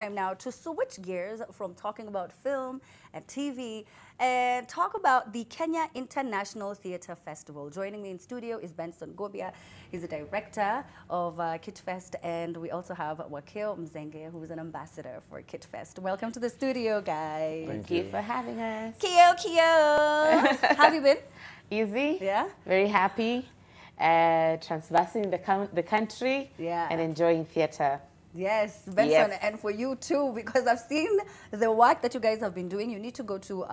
Time now to switch gears from talking about film and TV and talk about the Kenya International Theatre Festival. Joining me in studio is Benson Gobia. He's the director of KitFest, and we also have Wakio Mzenge, who is an ambassador for KitFest. Welcome to the studio, guys. Thank you for having us. Kio. How have you been? Easy. Yeah? Very happy. Transversing the country and enjoying theatre. Yes, Benson, and for you too, because I've seen the work that you guys have been doing. You need to go to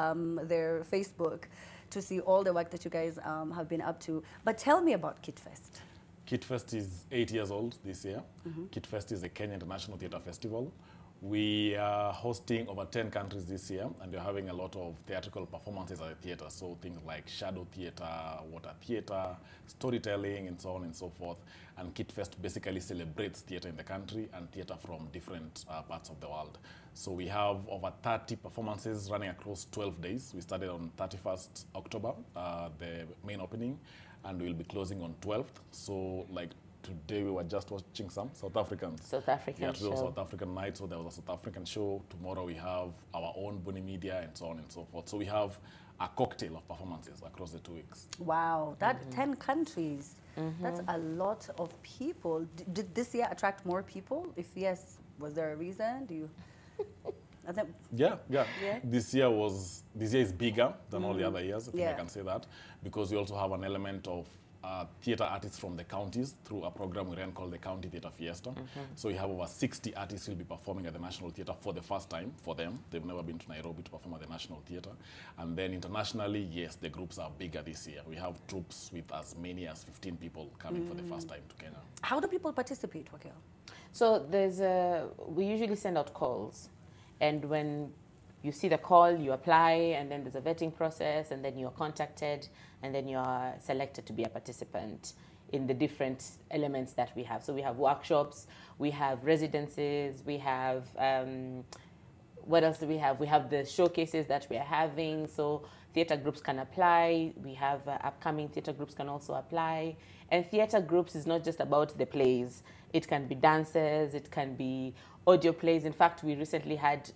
their Facebook to see all the work that you guys have been up to. But tell me about KitFest. KitFest is 8 years old this year. KitFest is a Kenya International Theatre Festival. We are hosting over 10 countries this year, and we're having a lot of theatrical performances at the theatre. So things like shadow theatre, water theatre, storytelling, and so on and so forth. And KitFest basically celebrates theatre in the country and theatre from different parts of the world. So we have over 30 performances running across 12 days. We started on 31st October, the main opening, and we'll be closing on 12th. So like today we were just watching some South African show. South African night, so there was a South African show. Tomorrow we have our own Buni Media and so on and so forth. So we have a cocktail of performances across the 2 weeks. Wow, that 10 countries, that's a lot of people. Did this year attract more people? If yes, was there a reason? Do you... I think yeah. This year is bigger than all the other years, I think I can say that, because we also have an element of theatre artists from the counties through a program we ran called the County Theatre Fiesta. So we have over 60 artists who will be performing at the National Theatre for the first time for them. They've never been to Nairobi to perform at the National Theatre. And then internationally, yes, the groups are bigger this year. We have troops with as many as 15 people coming for the first time to Kenya. How do people participate, Wakio? So we usually send out calls, and when you see the call, you apply, and then there's a vetting process, and then you're contacted, and then you're selected to be a participant in the different elements that we have. So we have workshops, we have residencies, we have, what else do we have? We have the showcases that we are having, so theatre groups can apply. We have upcoming theatre groups can also apply. And theatre groups is not just about the plays. It can be dances, it can be audio plays. In fact, we recently had,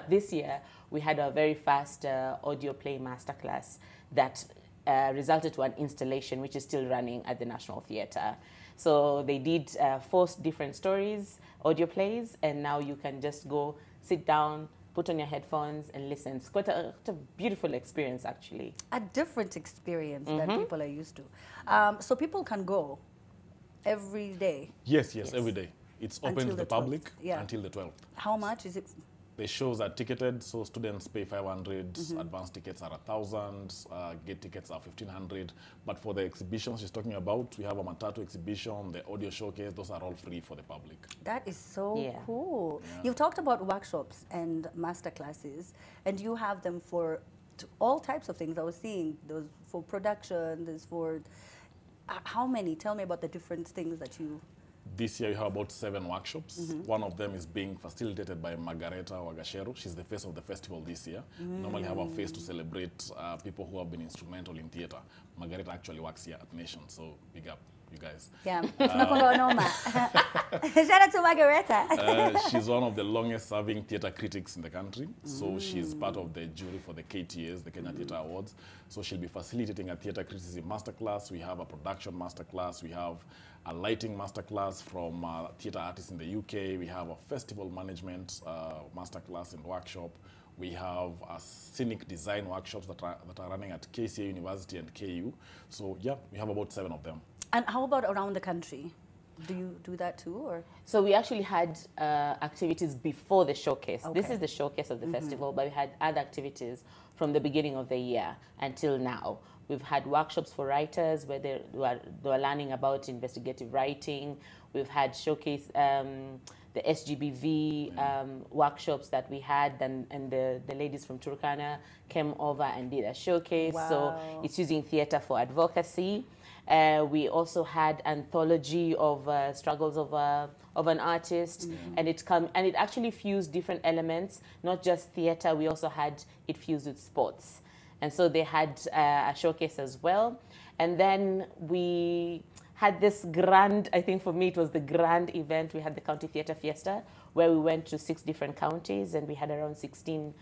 this year, we had a very fast audio play masterclass that resulted to an installation which is still running at the National Theatre. So they did 4 different stories, audio plays, and now you can just go sit down, put on your headphones and listen. It's quite a beautiful experience, actually. A different experience than people are used to. So people can go every day? Yes, every day. It's open to the public until the 12th. How much is it? The shows are ticketed, so students pay 500, advance tickets are 1,000, gate tickets are 1,500. But for the exhibitions she's talking about, we have a Matatu exhibition, the audio showcase, those are all free for the public. That is so cool. Yeah. You've talked about workshops and master classes, and you have them for all types of things. I was seeing those for production, there's for, how many? Tell me about the different things that you... This year, you have about 7 workshops. One of them is being facilitated by Margareta Wagashero. She's the face of the festival this year. Normally have a face to celebrate people who have been instrumental in theatre. Margareta actually works here at Nation, so big up, you guys. Yeah, shout out to Margareta. She's one of the longest serving theatre critics in the country. So she's part of the jury for the KTAs, the Kenya Theatre Awards. So she'll be facilitating a theatre criticism masterclass. We have a production masterclass. We have a lighting masterclass from theatre artists in the UK. We have a festival management masterclass and workshop. We have scenic design workshops that are running at KCA University and KU. So yeah, we have about 7 of them. And how about around the country? Do you do that too, or? So we actually had activities before the showcase. Okay. This is the showcase of the festival, but we had other activities from the beginning of the year until now. We've had workshops for writers where they were learning about investigative writing. We've had showcase, the SGBV workshops that we had, and the ladies from Turkana came over and did a showcase. Wow. So it's using theatre for advocacy. We also had anthology of struggles of an artist, and it actually fused different elements, not just theatre. We also had it fused with sports. And so they had a showcase as well. And then we had this grand, I think for me it was the grand event. We had the County Theatre Fiesta, where we went to 6 different counties, and we had around 16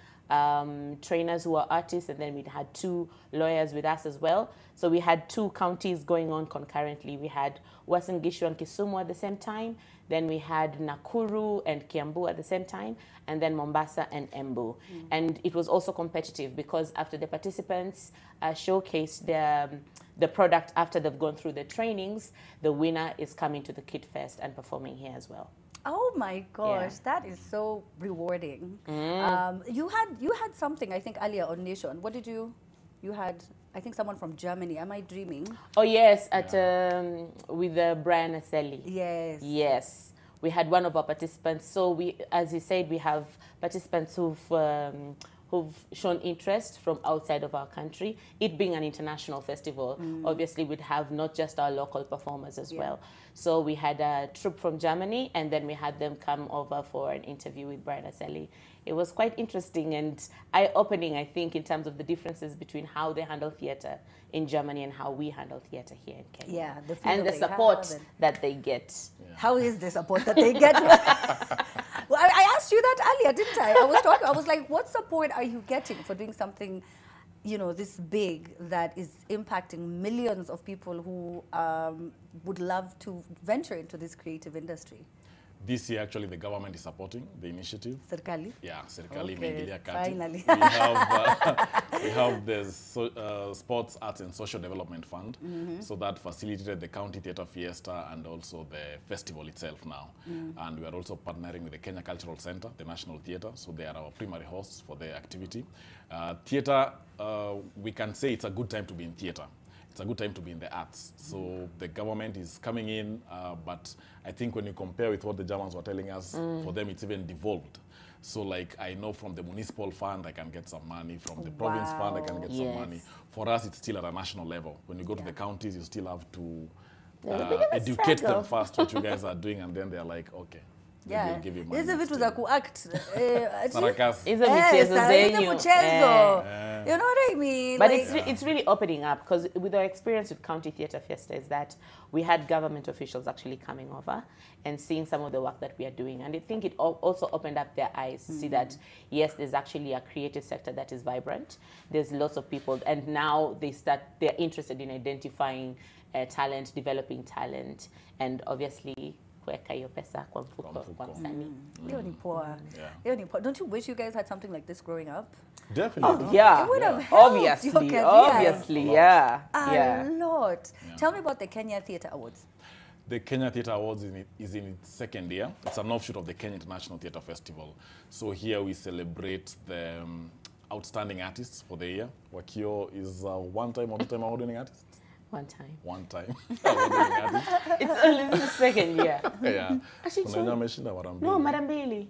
trainers who were artists, and then we had 2 lawyers with us as well. So we had 2 counties going on concurrently. We had Uasin Gishu and Kisumu at the same time. Then we had Nakuru and Kiambu at the same time, and then Mombasa and Embu. And it was also competitive because after the participants showcased the product after they've gone through the trainings, the winner is coming to the Kid Fest and performing here as well. Oh my gosh, that is so rewarding. You had something, I think, earlier on Nation. What did you had? I think someone from Germany. Am I dreaming? Oh yes, at with Brian Aseli. Yes. Yes, we had one of our participants. So we, as you said, we have participants who've shown interest from outside of our country. It being an international festival, obviously we'd have not just our local performers as well. So we had a troupe from Germany, and then we had them come over for an interview with Brian Aseli. It was quite interesting and eye-opening, I think, in terms of the differences between how they handle theatre in Germany and how we handle theatre here in Kenya. Yeah, the and the support that they get. Yeah. How is the support that they get? Well, I asked you that earlier, didn't I? I was like, what support are you getting for doing something, you know, this big that is impacting millions of people who would love to venture into this creative industry? This year, actually, the government is supporting the initiative. Serikali? Yeah, Serikali Okay, imeingilia kati. finally. We have the Sports, Arts and Social Development Fund. So that facilitated the County Theatre Fiesta and also the festival itself now. And we are also partnering with the Kenya Cultural Center, the National Theatre. So they are our primary hosts for the activity. Theatre, we can say it's a good time to be in theatre. It's a good time to be in the arts. So the government is coming in, but I think when you compare with what the Germans were telling us, for them it's even devolved. So like I know from the municipal fund I can get some money, from the province fund I can get some money. For us it's still at a national level. When you go to the counties you still have to educate them first what you guys are doing, and then they're like, okay. Yeah, give you money. hizi vitu za kuact. Sarakasi. Hizo michezo zenyu. You know what I mean? But like, it's really opening up, because with our experience with County Theatre Fiesta is that we had government officials actually coming over and seeing some of the work that we are doing. And I think it also opened up their eyes to see that, yes, there's actually a creative sector that is vibrant. There's lots of people, and now they're interested in identifying talent, developing talent, and obviously kuweka hiyo pesa kwa mfuko kwa msanii. Hiyo ni poa. Hiyo ni poa. Don't you wish you guys had something like this growing up? Definitely. Oh, yeah. It would have helped obviously, your careers. obviously, yeah. A lot. Tell me about the Kenya Theatre Awards. The Kenya Theatre Awards is in its second year. It's an offshoot of the Kenya International Theatre Festival. So here we celebrate the outstanding artists for the year. Wakio is a one-time or two-time award-winning artist. One time. One time. Award-winning artist. It's only the second year. Yeah. Actually, Kuna ameshinda mara mbili. no, mara mbili.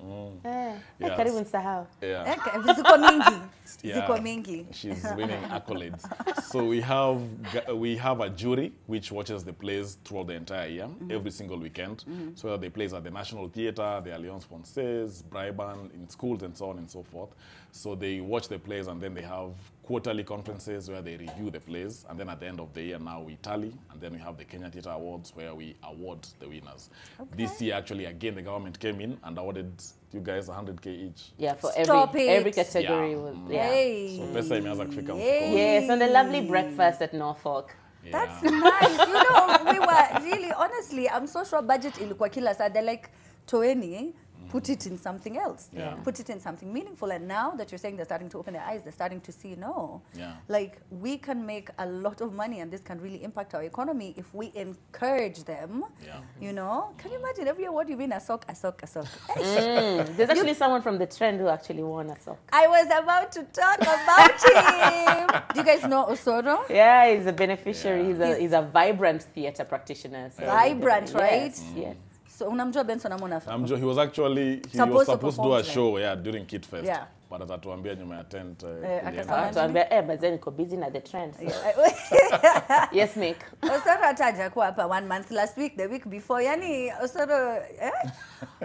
Yes. Karibu nisahau. Yeah. Ziko mingi. Yeah. Ziko mingi. She's winning accolades. So we have a jury which watches the plays throughout the entire year, every single weekend. So the plays at the National Theatre, the Alliance Francaise, Braiban, in schools and so on and so forth. So they watch the plays, and then they have quarterly conferences where they review the plays, and then at the end of the year now we tally, and then we have the Kenya Theatre Awards where we award the winners. This year actually again the government came in and awarded you guys 100K each. Yeah, for Stop every it. category. Yeah. Was, yeah. Hey. So pesa imeanza kufika mfukoni. Yes, on the lovely breakfast at Norfolk. That's nice. You know, we were really, honestly, I'm so sure budget ilikuwa kila saa. They're like, toeni, put it in something else. Yeah. Put it in something meaningful. And now that you're saying they're starting to open their eyes, they're starting to see, no. Yeah. Like, we can make a lot of money, and this can really impact our economy if we encourage them. Yeah. You know? Can you imagine every award you win a sock? There's actually someone from the Trend who actually won a sock. I was about to talk about him. Do you guys know Osoro? Yeah, he's a beneficiary. He's a vibrant theatre practitioner. So Vibrant, right? Yes, yes. So unamjua Benson Amona? He was actually supposed to do a show during Kid Fest. Yeah. but atatuambia nyuma ya tent. akasema Tuambia but then niko busy na the trends. Yes, Mick. Osoro ataja kwa hapa 1 month last week, the week before. Yani Osoro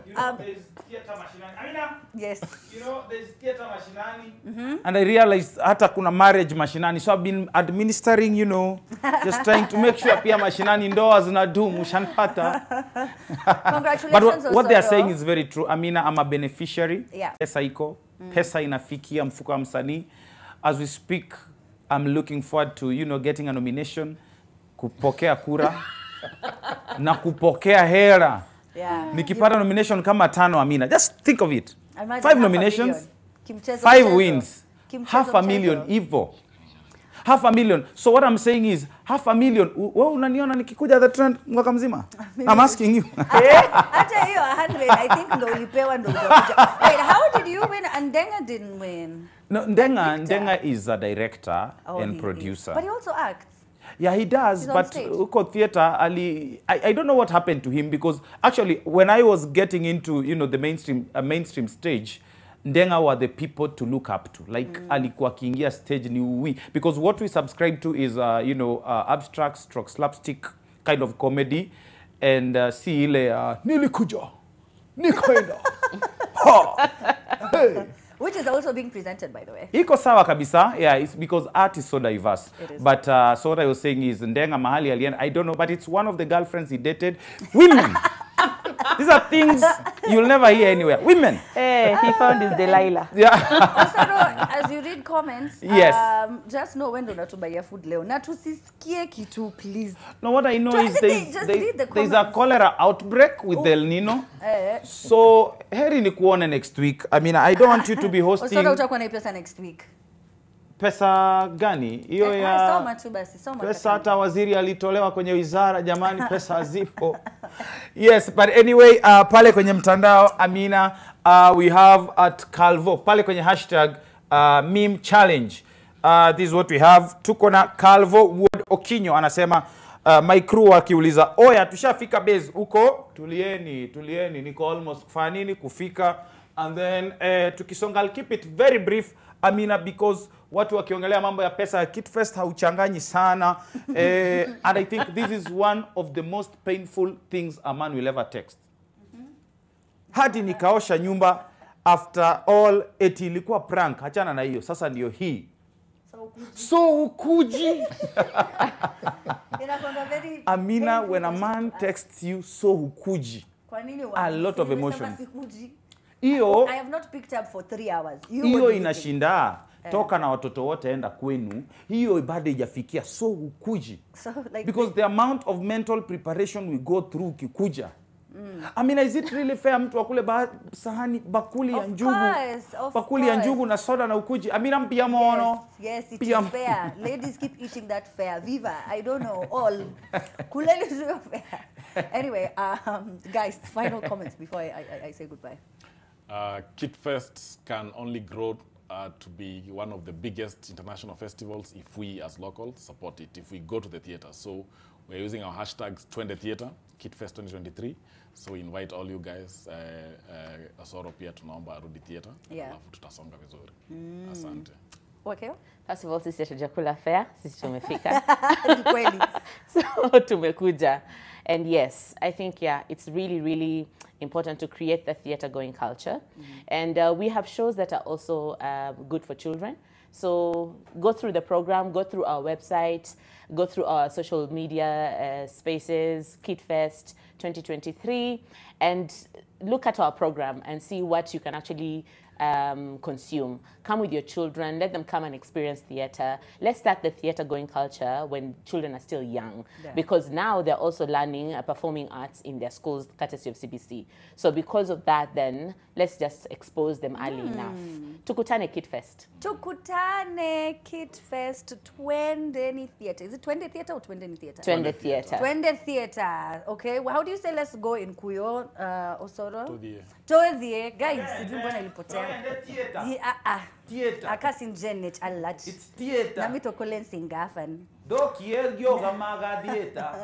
You know, there's theater mashinani. Amina? yes. You know, there's theater mashinani. And I realized hata kuna marriage mashinani. So I've been administering, you know, just trying to make sure pia mashinani ndoa zinadumu shanpata. Congratulations, But what they are Osoro. saying is very true. Amina, I'm a beneficiary. Yeah. Pesa iko. Pesa inafikia mfuko wa msanii. As we speak, I'm looking forward to, you know, getting a nomination, kupokea kura, na kupokea hera. Yeah. Nikipata nomination kama 5, Amina. Just think of it. Imagine 5 half a nominations, million. Kimchezo 5 mchezo. wins, Kimchezo half a million, mchezo. hivyo. Half a million. So what I'm saying is, half a million. Wewe unaniona nikikuja the trend mwaka mzima? I'm asking you. Hata hiyo 100 I think ndo ulipewa ndo ukakuja. Wait, how did you win and Ndenga didn't win? No, Ndenga is a director and he producer. is. But he also acts. Yeah, he does, He's on but stage. Uko Theatre, I don't know what happened to him, because actually when I was getting into, you know, the mainstream stage, Ndenga were the people to look up to. Like alikuwa kiingia stage ni we, because what we subscribe to is you know, abstract stroke slapstick kind of comedy, and si ile nilikuja nikaenda ha hey. Which is also being presented, by the way. Iko sawa kabisa. Yeah, it's because art is so diverse. It is. But so what I was saying is Ndenga mahali alienda, I don't know, but it's one of the girlfriends he dated. Women. These are things you'll never hear anywhere. Women. Hey, he found his Delilah. Yeah. Osoro, as you read comments, Yes. just know when unatubaya food leo. Na tusisikie kitu, please. No, what I know is Just read the there's a comments. cholera outbreak with the El Nino. Eh. So heri ni kuone next week. I mean, I don't want you to be hosting. Osoro utakuwa na hii pesa next week. Pesa gani? Hiyo ya Soma tu basi, soma. pesa hata waziri alitolewa kwenye wizara, jamani, pesa zipo. Yes, but anyway, pale kwenye mtandao Amina, we have at Calvo pale kwenye hashtag meme challenge. This is what we have. Tuko na Calvo Wood Okinyo anasema my crew akiuliza, oya tushafika base huko, tulieni niko almost kufanya nini kufika, and then tukisonga, I'll keep it very brief Amina, because watu wakiongelea mambo ya pesa ya Kitfest hauchanganyi sana. And I think this is one of the most painful things a man will ever text. Hadi nikaosha nyumba after all, eti ilikuwa prank, hachana na hiyo, sasa ndio hii. So ukuji. Amina, when a man texts you so ukuji, a lot of emotions. Iyo, I have not picked up for 3 hours. hiyo inashinda. Toka na watoto wote enda kwenu. Hiyo bado haijafikia so ukuji. So, like, because the amount of mental preparation we go through kikuja. I mean, is it really fair mtu akule sahani bakuli ya njugu? Of bakuli ya njugu na soda na ukuji. Amina mpia mono. Yes, it is fair. Ladies keep eating that fair. Viva, I don't know, all. Kuleli is fair. Anyway, guys, final comments before I say goodbye. Kitfest can only grow to be one of the biggest international festivals if we as locals support it, if we go to the theater. So we're using our hashtags Twende Theater, Kitfest 2023. So we invite all you guys, Osoro pia tunaomba arudi theater. Yeah. Alafu tutasonga vizuri. Asante. Okay. First of all, sisi hatujakula fair, sisi tumefika. Kweli. So tumekuja. And yes, I think, yeah, it's really, really important to create the theater-going culture. And we have shows that are also good for children. So go through the program, go through our website, go through our social media spaces, Kitfest 2023, and look at our program and see what you can actually consume. Come with your children, let them come and experience theater. Let's start the theater-going culture when children are still young, because now they're also learning performing arts in their schools, courtesy of CBC. So because of that, then let's just expose them early enough. Tukutane Kitfest. Tukutane Kitfest, Twendeni Theater. Is it Twende Theater or Twendeni Theater? Twende Theater. Twende Theater. Okay. Well, how do you say let's go in Kuyo, Osoro? Todhie. Todhie. Guys, sijui mbona ilipotea. Theater. Theater. Akasin Janet alat. It's theater. Nami tokole nsingafan. Do kiel gyoga maga theater.